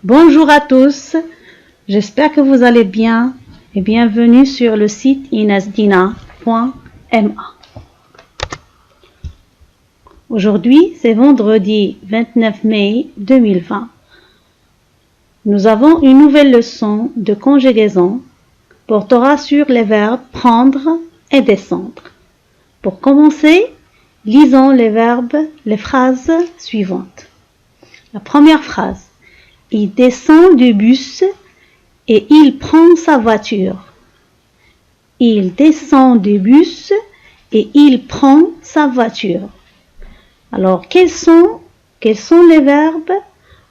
Bonjour à tous, j'espère que vous allez bien et bienvenue sur le site inesdina.ma. Aujourd'hui, c'est vendredi 29 mai 2020. Nous avons une nouvelle leçon de conjugaison portera sur les verbes prendre et descendre. Pour commencer, lisons les phrases suivantes. La première phrase. Il descend du bus et il prend sa voiture. Il descend du bus et il prend sa voiture. Alors, quels sont les verbes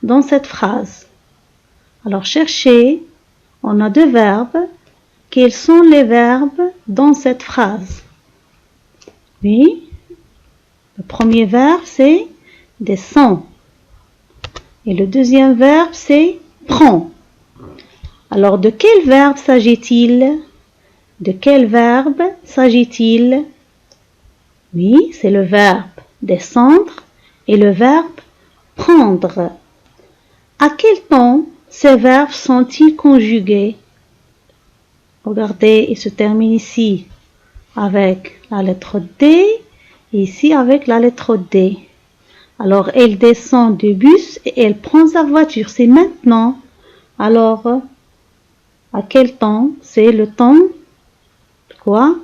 dans cette phrase? Alors, cherchez, on a deux verbes. Quels sont les verbes dans cette phrase? Oui, le premier verbe, c'est descend. Et le deuxième verbe, c'est prend. Alors, de quel verbe s'agit-il? De quel verbe s'agit-il? Oui, c'est le verbe descendre et le verbe prendre. À quel temps ces verbes sont-ils conjugués? Regardez, il se termine ici avec la lettre D et ici avec la lettre D. Alors, elle descend du bus et elle prend sa voiture. C'est maintenant. Alors, à quel temps? C'est le temps de quoi?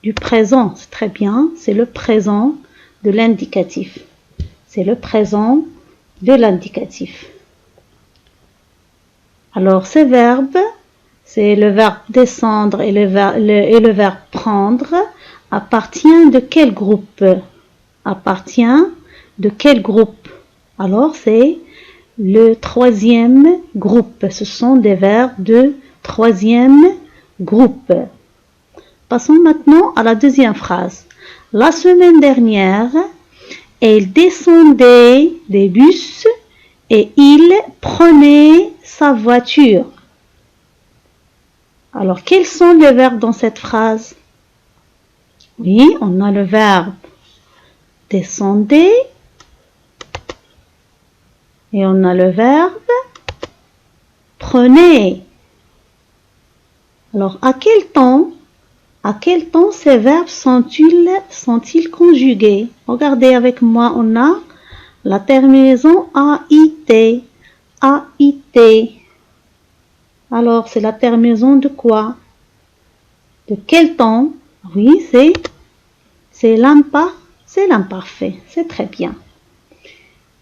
Du présent. C'est très bien. C'est le présent de l'indicatif. C'est le présent de l'indicatif. Alors, ces verbes, c'est le verbe descendre et le verbe prendre, appartient de quel groupe? Appartient de quel groupe? Alors, c'est le troisième groupe. Ce sont des verbes de troisième groupe. Passons maintenant à la deuxième phrase. La semaine dernière, elle descendait des bus et il prenait sa voiture. Alors, quels sont les verbes dans cette phrase? Oui, on a le verbe descendait et on a le verbe prenez. Alors, à quel temps ces verbes sont-ils conjugués? Regardez avec moi, on a la terminaison AIT. AIT. Alors, c'est la terminaison de quoi? De quel temps? Oui, c'est l'imparfait. C'est très bien.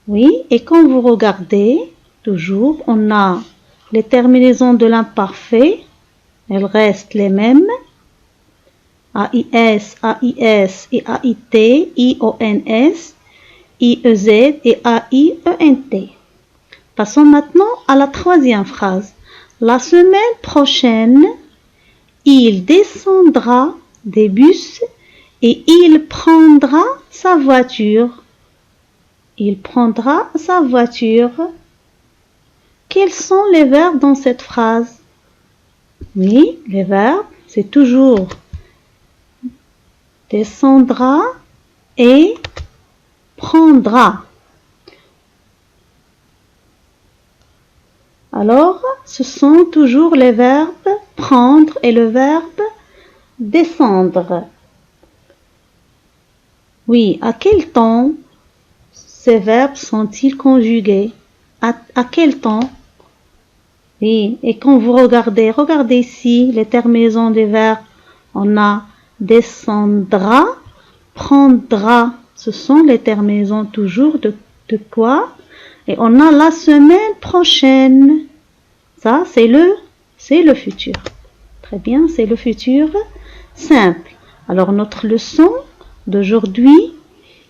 Oui, et quand vous regardez, toujours, on a les terminaisons de l'imparfait. Elles restent les mêmes. AIS, AIS et AIT, IONS, IEZ et AIENT. Passons maintenant à la troisième phrase. La semaine prochaine, il descendra des bus et il prendra sa voiture. Il prendra sa voiture. Quels sont les verbes dans cette phrase? Oui, les verbes, c'est toujours descendra et prendra. Alors, ce sont toujours les verbes prendre et le verbe descendre. Oui, à quel temps ces verbes sont-ils conjugués? À quel temps? Oui, et quand vous regardez ici les terminaisons des verbes, on a descendra, prendra, ce sont les terminaisons toujours de quoi? Et on a la semaine prochaine. Ça, c'est le futur. Très bien, c'est le futur simple. Alors, notre leçon d'aujourd'hui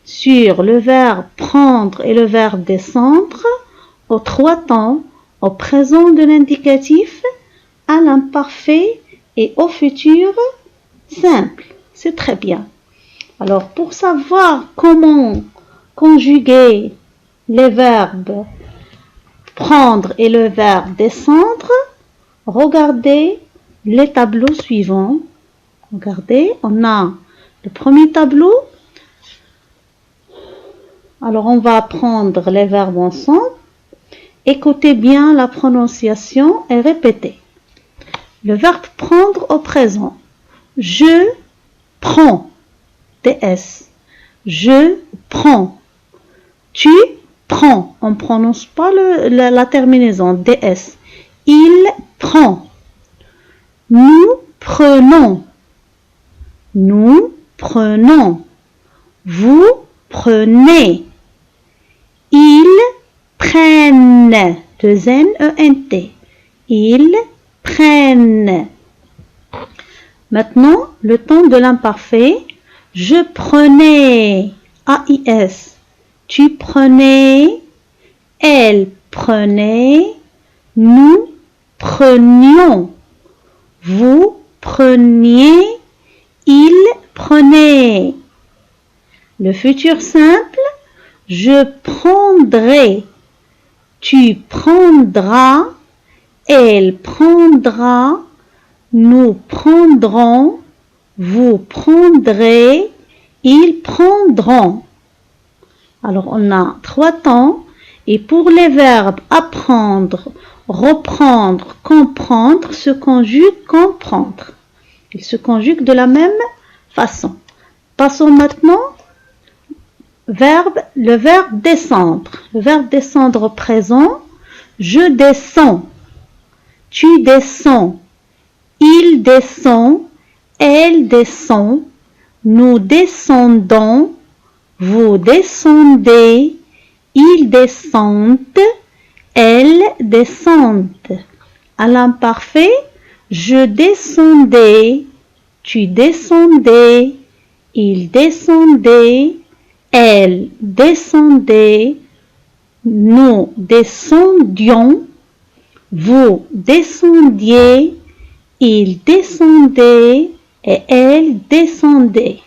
sur le verbe prendre et le verbe descendre aux trois temps, au présent de l'indicatif, à l'imparfait et au futur simple. C'est très bien. Alors, pour savoir comment conjuguer les verbes prendre et le verbe descendre, regardez les tableaux suivants. Regardez, on a le premier tableau. Alors, on va prendre les verbes ensemble Écoutez bien la prononciation et répétez. Le verbe prendre au présent. Je prends. TS. Je prends. Tu prends. On ne prononce pas la terminaison. DS. Il prend. Nous prenons. Nous prenons. Vous prenez. Ils prennent. 2 N-E-N-T. Ils prennent. Maintenant, le temps de l'imparfait. Je prenais. A-I-S. Tu prenais. Elle prenait. Nous prenions. Vous preniez. Il prenait. Le futur simple. Je prendrai. Tu prendras. Elle prendra. Nous prendrons. Vous prendrez. Ils prendront. Alors, on a 3 temps. Et pour les verbes apprendre, reprendre, comprendre, se conjugue comprendre. Ils se conjuguent de la même façon. Passons maintenant le verbe descendre. Le verbe descendre au présent. Je descends. Tu descends. Il descend. Elle descend. Nous descendons. Vous descendez. Ils descendent. Elles descendent. À l'imparfait, je descendais. Tu descendais. Il descendait. Elle descendait. Nous descendions. Vous descendiez. Il descendait. Et elle descendait.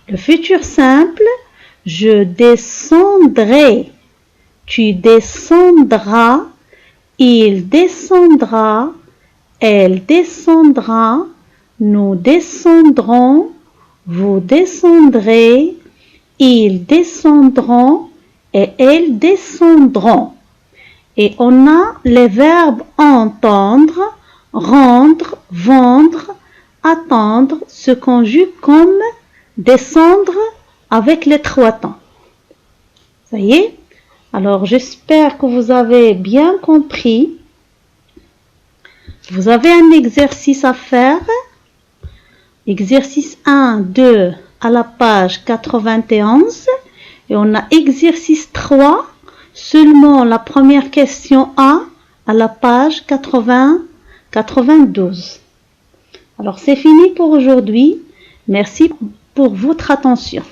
Le futur simple. Je descendrai. Tu descendras. Il descendra. Elle descendra. Nous descendrons. Vous descendrez. Ils descendront. Et elles descendront. Et on a les verbes entendre, rendre, vendre, attendre se conjuguent comme descendre avec les 3 temps. Ça y est? Alors, j'espère que vous avez bien compris. Vous avez un exercice à faire. Exercice 1, 2 à la page 91. Et on a exercice 3, seulement la première question A à la page 92. Alors, c'est fini pour aujourd'hui. Merci pour votre attention.